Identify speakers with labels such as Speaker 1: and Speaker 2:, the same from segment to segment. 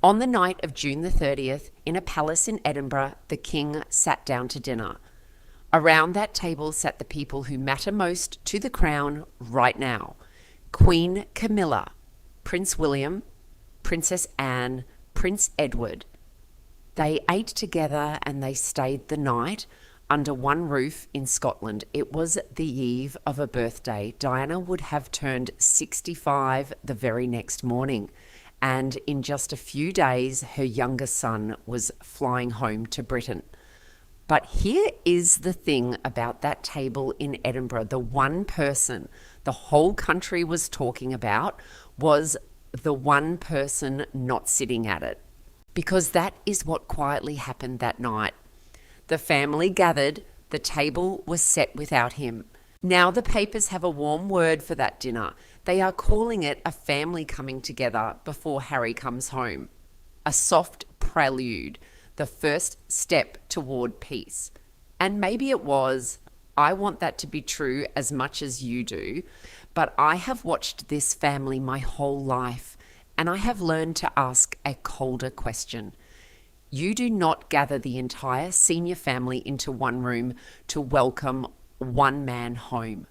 Speaker 1: On the night of June the 30th, in a palace in Edinburgh, the king sat down to dinner. Around that table sat the people who matter most to the crown right now: Queen Camilla, Prince William, Princess Anne, Prince Edward. They ate together and they stayed the night under one roof in Scotland. It was the eve of a birthday. Diana would have turned 65 the very next morning, and in just a few days, her younger son was flying home to Britain. But here is the thing about that table in Edinburgh. The one person the whole country was talking about was the one person not sitting at it. Because that is what quietly happened that night. The family gathered, the table was set without him. Now the papers have a warm word for that dinner. They are calling it a family coming together before Harry comes home. A soft prelude, the first step toward peace. And maybe it was. I want that to be true as much as you do. But I have watched this family my whole life, and I have learned to ask a colder question. You do not gather the entire senior family into one room to welcome one man home.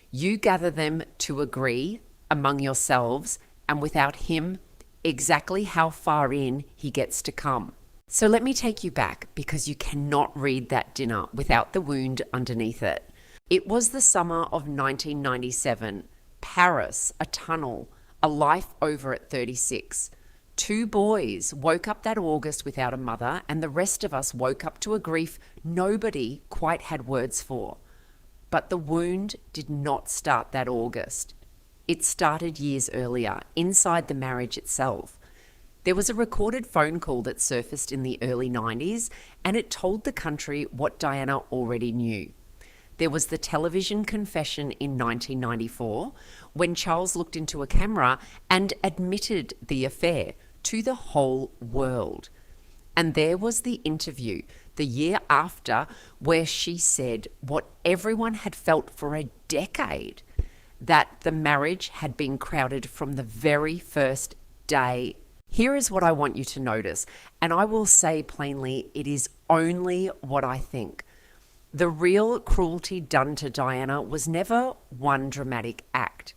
Speaker 1: You gather them to agree among yourselves, and without him, exactly how far in he gets to come. So let me take you back, because you cannot read that dinner without the wound underneath it. It was the summer of 1997. Paris, a tunnel, a life over at 36. Two boys woke up that August without a mother, and the rest of us woke up to a grief nobody quite had words for. But the wound did not start that August. It started years earlier, inside the marriage itself. There was a recorded phone call that surfaced in the early 90s, and it told the country what Diana already knew. There was the television confession in 1994, when Charles looked into a camera and admitted the affair to the whole world. And there was the interview the year after, where she said what everyone had felt for a decade, that the marriage had been crowded from the very first day. Here is what I want you to notice, and I will say plainly, it is only what I think. The real cruelty done to Diana was never one dramatic act.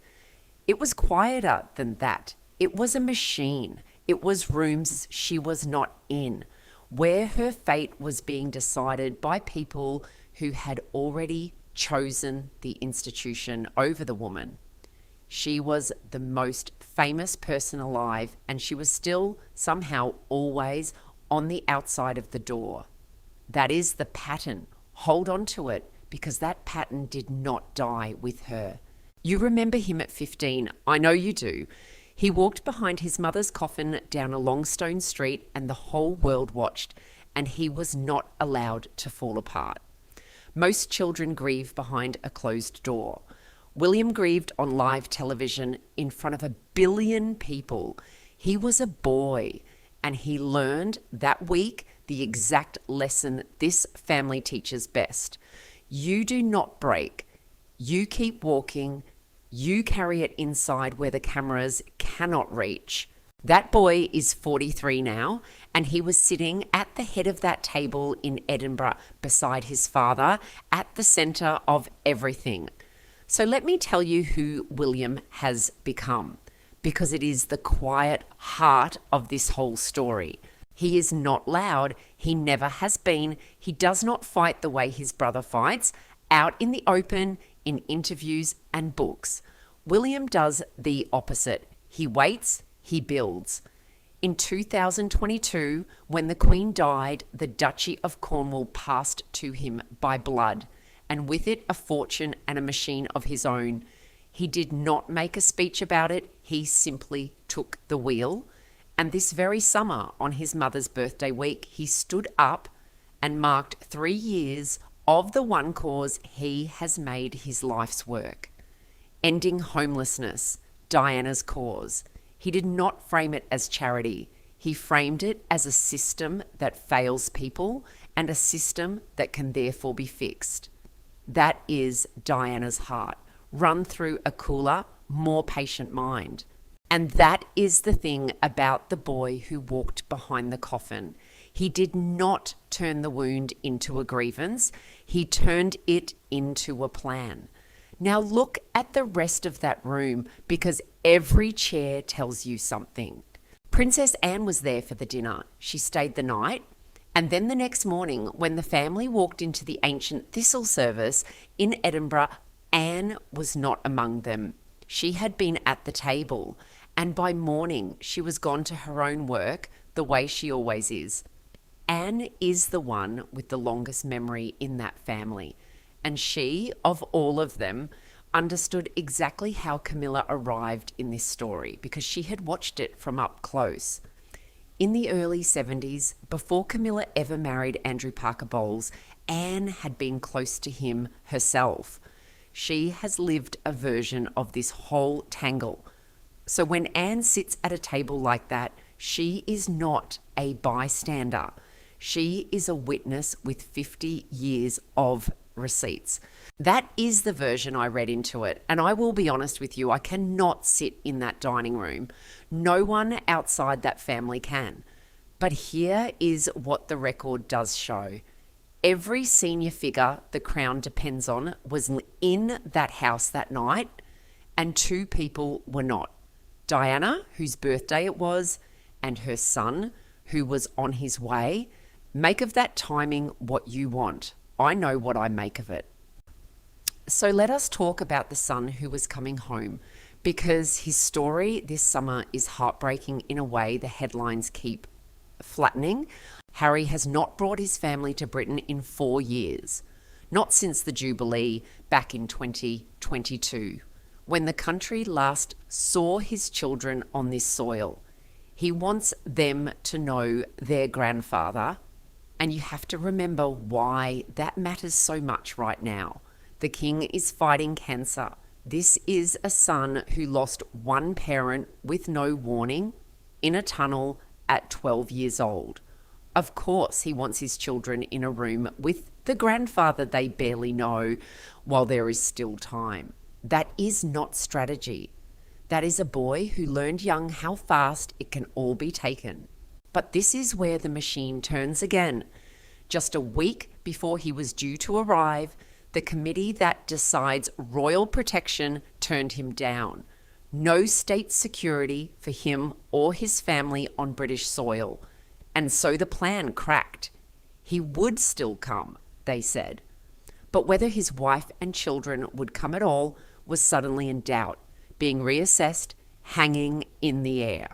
Speaker 1: It was quieter than that. It was a machine. It was rooms she was not in, where her fate was being decided by people who had already chosen the institution over the woman. She was the most famous person alive, and she was still somehow always on the outside of the door. That is the pattern. Hold on to it, because that pattern did not die with her. You remember him at 15. I know you do. He walked behind his mother's coffin down a long stone street, and the whole world watched, and he was not allowed to fall apart. Most children grieve behind a closed door. William grieved on live television in front of 1 billion people. He was a boy, and he learned that week the exact lesson this family teaches best. You do not break. You keep walking. You carry it inside where the cameras cannot reach. That boy is 43 now, and he was sitting at the head of that table in Edinburgh beside his father, at the centre of everything. So let me tell you who William has become, because it is the quiet heart of this whole story. He is not loud. He never has been. He does not fight the way his brother fights, out in the open, in interviews and books. William does the opposite. He waits, he builds. In 2022, when the Queen died, the Duchy of Cornwall passed to him by blood, and with it a fortune and a machine of his own. He did not make a speech about it. He simply took the wheel. And this very summer, on his mother's birthday week, he stood up and marked 3 years of the one cause he has made his life's work: ending homelessness, Diana's cause. He did not frame it as charity. He framed it as a system that fails people, and a system that can therefore be fixed. That is Diana's heart, run through a cooler, more patient mind. And that is the thing about the boy who walked behind the coffin. He did not turn the wound into a grievance. He turned it into a plan. Now look at the rest of that room, because every chair tells you something. Princess Anne was there for the dinner. She stayed the night. And then the next morning, when the family walked into the ancient thistle service in Edinburgh, Anne was not among them. She had been at the table, and by morning she was gone to her own work, the way she always is. Anne is the one with the longest memory in that family, and she, of all of them, understood exactly how Camilla arrived in this story because she had watched it from up close. In the early 70s, before Camilla ever married Andrew Parker Bowles, Anne had been close to him herself. She has lived a version of this whole tangle. So when Anne sits at a table like that, she is not a bystander. She is a witness with 50 years of receipts. That is the version I read into it. And I will be honest with you, I cannot sit in that dining room. No one outside that family can. But here is what the record does show. Every senior figure the crown depends on was in that house that night, and two people were not. Diana, whose birthday it was, and her son, who was on his way. Make of that timing what you want. I know what I make of it. So let us talk about the son who was coming home, because his story this summer is heartbreaking in a way the headlines keep flattening. Harry has not brought his family to Britain in 4 years, not since the Jubilee back in 2022, when the country last saw his children on this soil. He wants them to know their grandfather, and you have to remember why that matters so much right now. The king is fighting cancer. This is a son who lost one parent with no warning in a tunnel at 12 years old. Of course, he wants his children in a room with the grandfather they barely know while there is still time. That is not strategy. That is a boy who learned young how fast it can all be taken. But this is where the machine turns again. Just a week before he was due to arrive, the committee that decides royal protection turned him down. No state security for him or his family on British soil. And so the plan cracked. He would still come, they said. But whether his wife and children would come at all was suddenly in doubt, being reassessed, hanging in the air.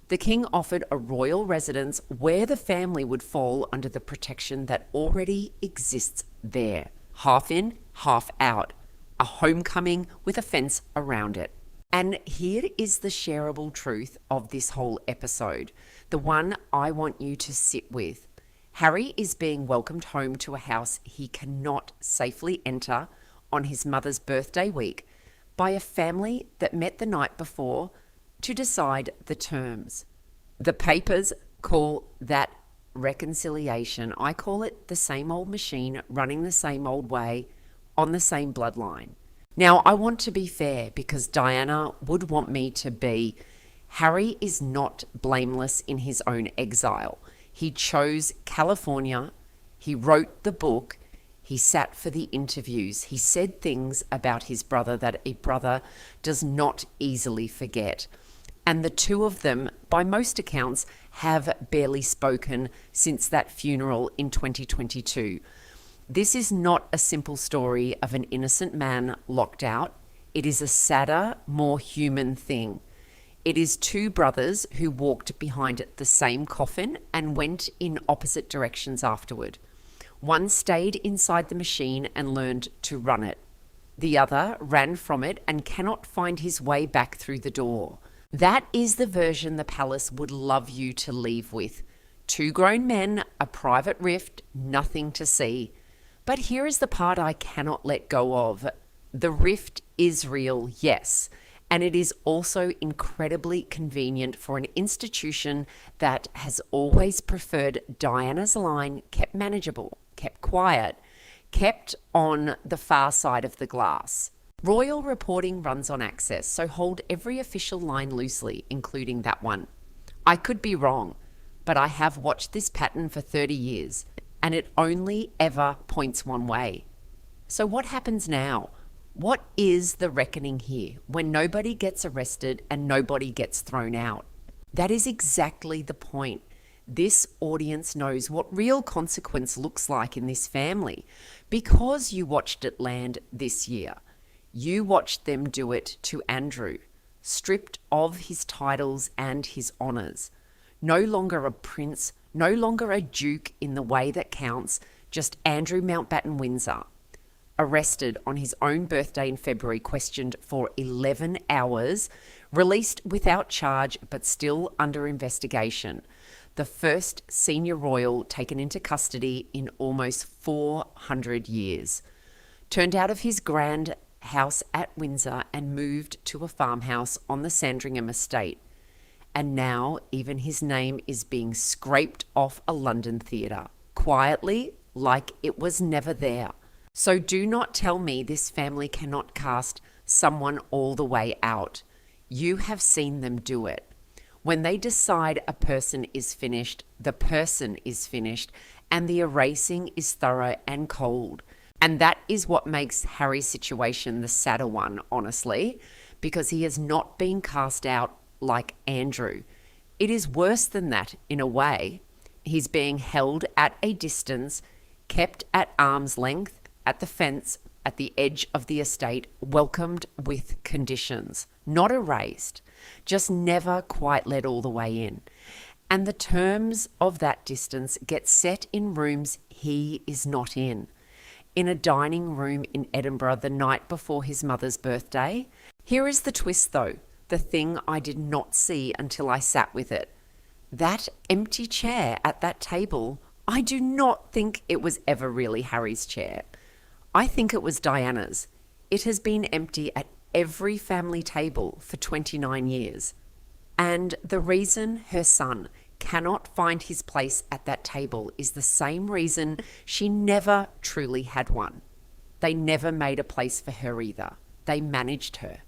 Speaker 1: The king offered a royal residence where the family would fall under the protection that already exists there. Half in, half out. A homecoming with a fence around it. And here is the shareable truth of this whole episode, the one I want you to sit with. Harry is being welcomed home to a house he cannot safely enter on his mother's birthday week by a family that met the night before to decide the terms. The papers call that reconciliation. I call it the same old machine running the same old way on the same bloodline. Now, I want to be fair because Diana would want me to be. Harry is not blameless in his own exile. He chose California. He wrote the book. He sat for the interviews. He said things about his brother that a brother does not easily forget. And the two of them, by most accounts, have barely spoken since that funeral in 2022. This is not a simple story of an innocent man locked out. It is a sadder, more human thing. It is two brothers who walked behind the same coffin and went in opposite directions afterward. One stayed inside the machine and learned to run it. The other ran from it and cannot find his way back through the door. That is the version the palace would love you to leave with. Two grown men, a private rift, nothing to see. But here is the part I cannot let go of. The rift is real, yes, and it is also incredibly convenient for an institution that has always preferred Diana's line kept manageable, kept quiet, kept on the far side of the glass. Royal reporting runs on access, so hold every official line loosely, including that one. I could be wrong, but I have watched this pattern for 30 years, and it only ever points one way. So what happens now? What is the reckoning here when nobody gets arrested and nobody gets thrown out? That is exactly the point. This audience knows what real consequence looks like in this family because you watched it land this year. You watched them do it to Andrew, stripped of his titles and his honours. No longer a prince, no longer a duke in the way that counts, just Andrew Mountbatten Windsor. Arrested on his own birthday in February, questioned for 11 hours, released without charge but still under investigation. The first senior royal taken into custody in almost 400 years. Turned out of his grand house at Windsor and moved to a farmhouse on the Sandringham estate. And now even his name is being scraped off a London theatre, quietly, like it was never there. So do not tell me this family cannot cast someone all the way out. You have seen them do it. When they decide a person is finished, the person is finished, and the erasing is thorough and cold. And that is what makes Harry's situation the sadder one, honestly, because he has not been cast out like Andrew. It is worse than that in a way. He's being held at a distance, kept at arm's length, at the fence, at the edge of the estate, welcomed with conditions, not erased, just never quite let all the way in. And the terms of that distance get set in rooms he is not in. In a dining room in Edinburgh the night before his mother's birthday. Here is the twist though, the thing I did not see until I sat with it. That empty chair at that table, I do not think it was ever really Harry's chair. I think it was Diana's. It has been empty at every family table for 29 years. And the reason her son cannot find his place at that table is the same reason she never truly had one. They never made a place for her either. They managed her.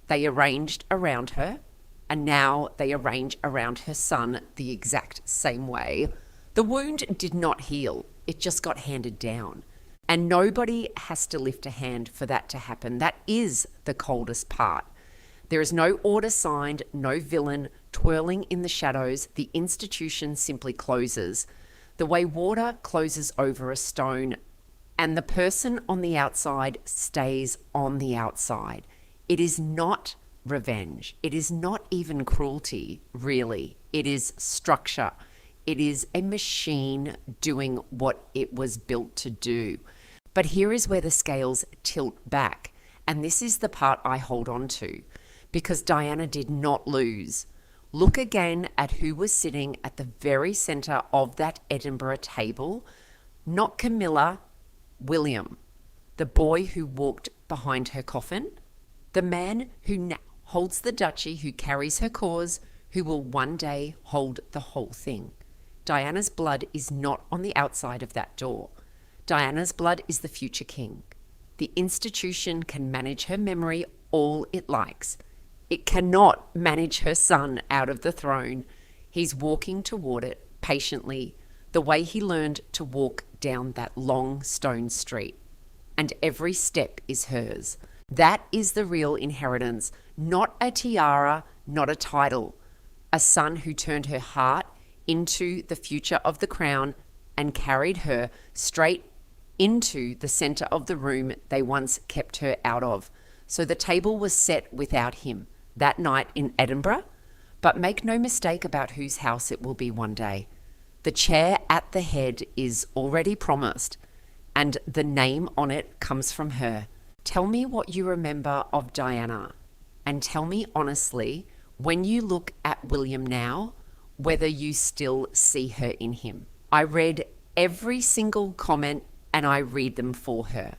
Speaker 1: They arranged around her, and now they arrange around her son the exact same way. The wound did not heal. It just got handed down. And nobody has to lift a hand for that to happen. That is the coldest part. There is no order signed, no villain twirling in the shadows. The institution simply closes. The way water closes over a stone, and the person on the outside stays on the outside. It is not revenge. It is not even cruelty, really. It is structure. It is a machine doing what it was built to do. But here is where the scales tilt back, and this is the part I hold on to, because Diana did not lose. Look again at who was sitting at the very centre of that Edinburgh table. Not Camilla, William, the boy who walked behind her coffin, the man who now holds the duchy, who carries her cause, who will one day hold the whole thing. Diana's blood is not on the outside of that door. Diana's blood is the future king. The institution can manage her memory all it likes. It cannot manage her son out of the throne. He's walking toward it patiently, the way he learned to walk down that long stone street. And every step is hers. That is the real inheritance, not a tiara, not a title. A son who turned her heart into the future of the crown and carried her straight into the centre of the room they once kept her out of. So the table was set without him that night in Edinburgh, but make no mistake about whose house it will be one day. The chair at the head is already promised, and the name on it comes from her. Tell me what you remember of Diana, and tell me honestly, when you look at William now, whether you still see her in him. I read every single comment and I read them for her.